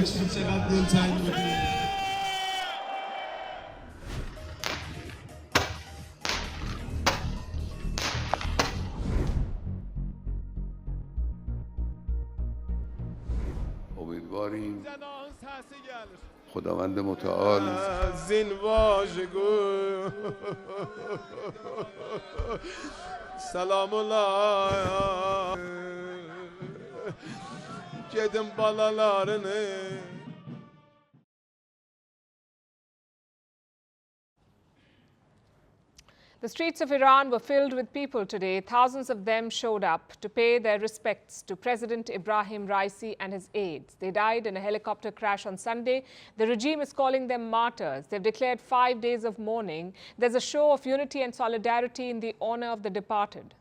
داشتیم چقدر دلتنگ بودیم. امیدواریم خداوند متعال زین واژگو سلام الله gedim balalarını. The streets of Iran were filled with people today. Thousands of them showed up to pay their respects to President Ebrahim Raisi and his aides. They died in a helicopter crash on Sunday. The regime is calling them martyrs. They've declared 5 days of mourning. There's a show of unity and solidarity in the honor of the departed.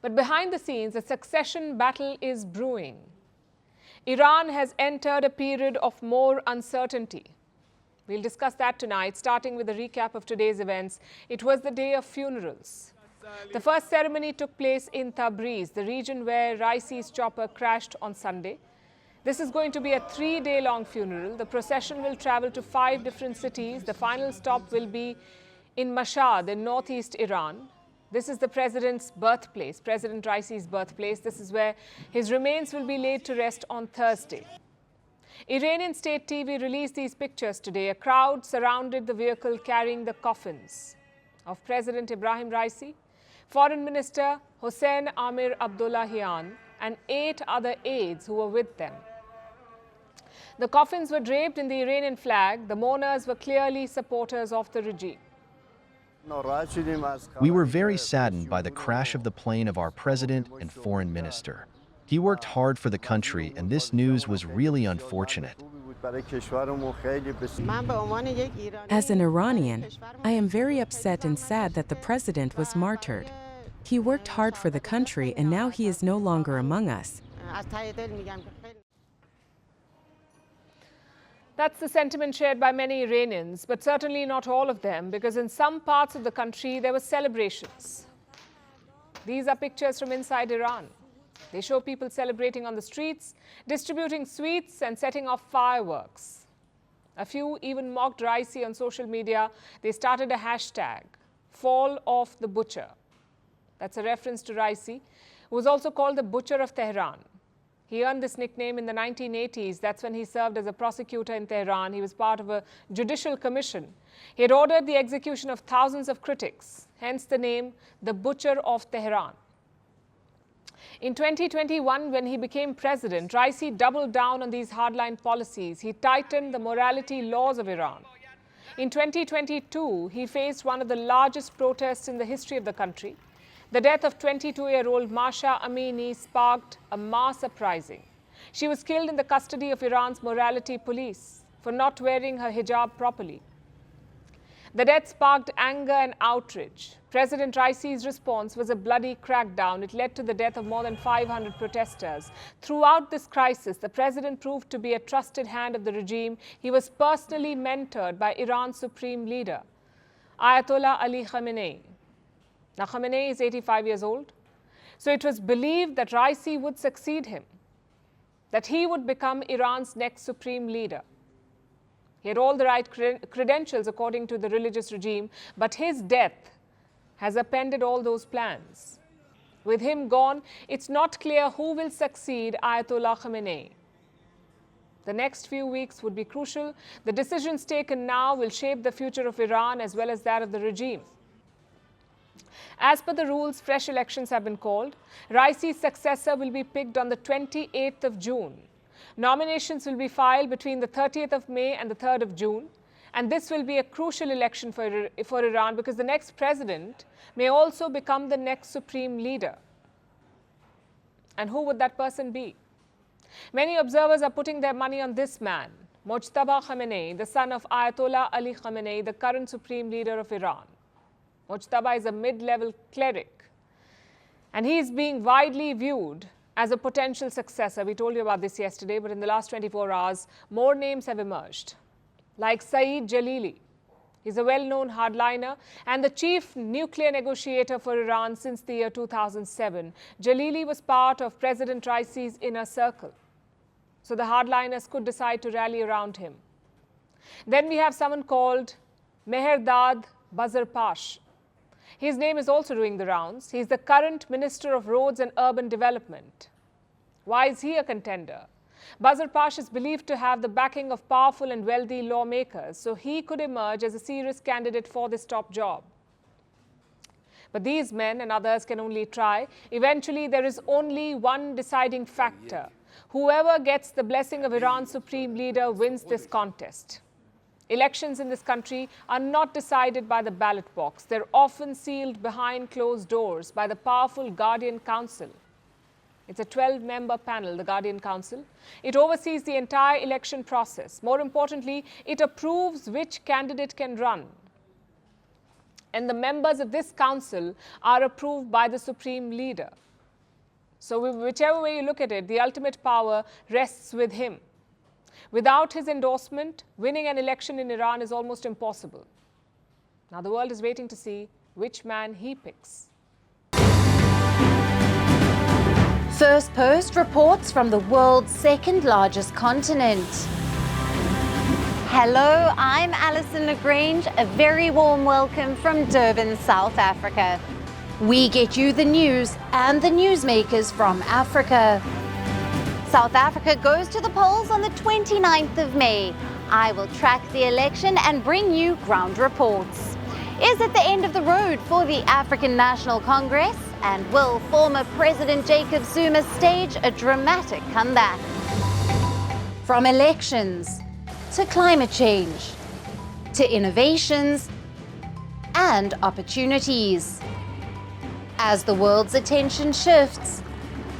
But behind the scenes, a succession battle is brewing. Iran has entered a period of more uncertainty. We'll discuss that tonight, starting with a recap of today's events. It was the day of funerals. The first ceremony took place in Tabriz, the region where Raisi's chopper crashed on Sunday. This is going to be a 3-day-long funeral. The procession will travel to 5 different cities. The final stop will be in Mashhad in northeast Iran. This is the president's birthplace, President Raisi's birthplace. This is where his remains will be laid to rest on Thursday. Iranian state TV released these pictures today. A crowd surrounded the vehicle carrying the coffins of President Ebrahim Raisi, Foreign Minister Hossein Amir Abdullahian, and 8 other aides who were with them. The coffins were draped in the Iranian flag. The mourners were clearly supporters of the regime. We were very saddened by the crash of the plane of our president and foreign minister. He worked hard for the country, and this news was really unfortunate. As an Iranian, I am very upset and sad that the president was martyred. He worked hard for the country, and now he is no longer among us. That's the sentiment shared by many Iranians, but certainly not all of them, because in some parts of the country there were celebrations. These are pictures from inside Iran. They show people celebrating on the streets, distributing sweets and setting off fireworks. A few even mocked Raisi on social media. They started a hashtag, Fall of the Butcher. That's a reference to Raisi, who was also called the Butcher of Tehran. He earned this nickname in the 1980s. That's when he served as a prosecutor in Tehran. He was part of a judicial commission. He had ordered the execution of thousands of critics, hence the name, the Butcher of Tehran. In 2021, when he became president, Raisi doubled down on these hardline policies. He tightened the morality laws of Iran. In 2022, he faced one of the largest protests in the history of the country. The death of 22-year-old Masha Amini sparked a mass uprising. She was killed in the custody of Iran's morality police for not wearing her hijab properly. The death sparked anger and outrage. President Raisi's response was a bloody crackdown. It led to the death of more than 500 protesters. Throughout this crisis, the president proved to be a trusted hand of the regime. He was personally mentored by Iran's supreme leader, Ayatollah Ali Khamenei. Now, Khamenei is 85 years old, so it was believed that Raisi would succeed him, that he would become Iran's next supreme leader. He had all the right credentials according to the religious regime, but his death has upended all those plans. With him gone, it's not clear who will succeed Ayatollah Khamenei. The next few weeks would be crucial. The decisions taken now will shape the future of Iran as well as that of the regime. As per the rules, fresh elections have been called. Raisi's successor will be picked on the 28th of June. Nominations will be filed between the 30th of May and the 3rd of June. And this will be a crucial election for Iran because the next president may also become the next supreme leader. And who would that person be? Many observers are putting their money on this man, Mojtaba Khamenei, the son of Ayatollah Ali Khamenei, the current supreme leader of Iran. Mojtaba is a mid-level cleric, and he is being widely viewed as a potential successor. We told you about this yesterday, but in the last 24 hours, more names have emerged, like Saeed Jalili. He's a well-known hardliner and the chief nuclear negotiator for Iran since the year 2007. Jalili was part of President Raisi's inner circle. so the hardliners could decide to rally around him. Then we have someone called Mehrdad Bazarpash. His name is also doing the rounds. He's the current Minister of Roads and Urban Development. Why is he a contender? Bazarpash is believed to have the backing of powerful and wealthy lawmakers, so he could emerge as a serious candidate for this top job. But these men and others can only try. Eventually, there is only one deciding factor. Whoever gets the blessing of Iran's supreme leader wins this contest. Elections in this country are not decided by the ballot box. They're often sealed behind closed doors by the powerful Guardian Council. It's a 12-member panel, the Guardian Council. It oversees the entire election process. More importantly, it approves which candidate can run. And the members of this council are approved by the supreme leader. So whichever way you look at it, the ultimate power rests with him. Without his endorsement, winning an election in Iran is almost impossible. Now the world is waiting to see which man he picks. Firstpost reports from the world's second largest continent. Hello, I'm Alison Lagrange. A very warm welcome from Durban, South Africa. We get you the news and the newsmakers from Africa. South Africa goes to the polls on the 29th of May. I will track the election and bring you ground reports. Is it the end of the road for the African National Congress? And will former President Jacob Zuma stage a dramatic comeback? From elections to climate change to innovations and opportunities. As the world's attention shifts,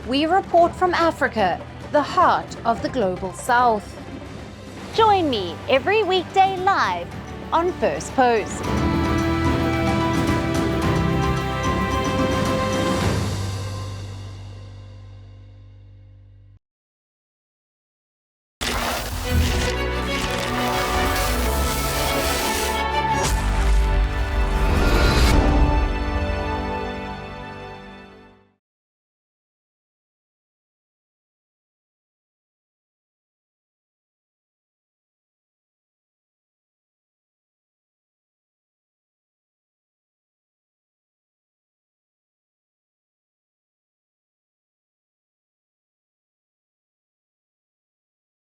we report from Africa, the heart of the global south. Join me every weekday live on Firstpost.